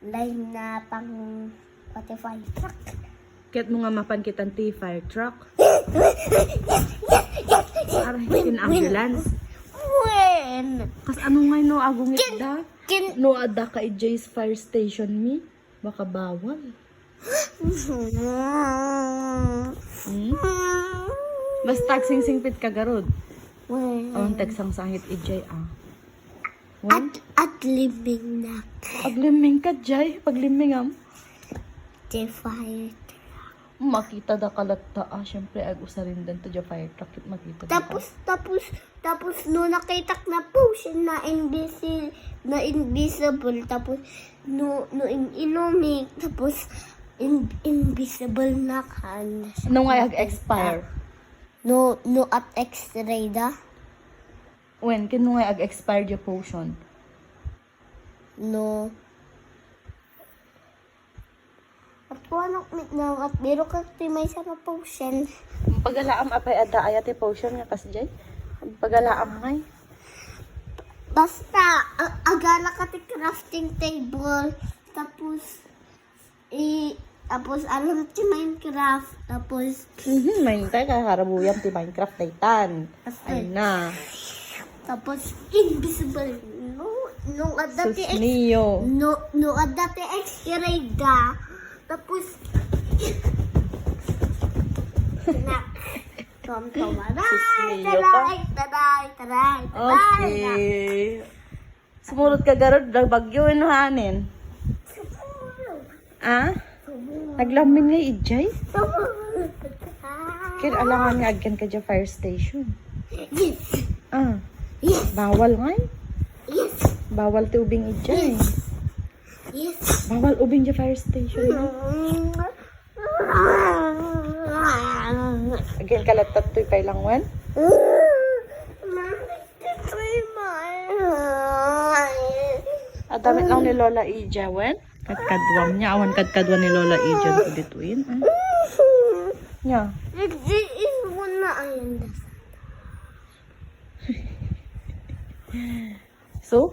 line na pang Spotify truck. Kit mo nga mapan kitang fire truck. Aray, ambulance. When? Kas ano nga no agong itda? No ada ka i-Jay's fire station mi. Baka bawal. Hmm? Basta sing-singpit ka garod. Ang teksang sangit i-Jay At liming na. Pagliming ka, Jay. Pagliming The fire. makita da kalatta syempre ag usarin dan to ja fire truck makita da Tapos no nakitak na potion na invisible tapos no inumik tapos invisible na kan no nga ag expire no at x-ray da when kin no nga ag expire ja potion no at kuanok mit na at biro ka may sa potion pagalaam apay ada ayate potion nga kas jay pagalaam ngay basta agala ka ti crafting table tapos tapos alam ti Minecraft tapos main tay ka harabuyam ti Minecraft daytan ay na tapos invisible no ada ti Susniyo no ada ti x-ray da tapos nak tom Susniyo ka taray okay sumulot ka garod bagyo hanin naglamin nga i-Jay kaya alangan nga agyan ka dyan fire station yes bawal nga yes bawal ti ubing i-Jay yes bawal ubing dyan fire station agyan kalatat to'y pailangwan at damit lang ni Lola Ija wen kadkadwam niya awan kadkadwan ni Lola Ija ko dituin nya na ayan so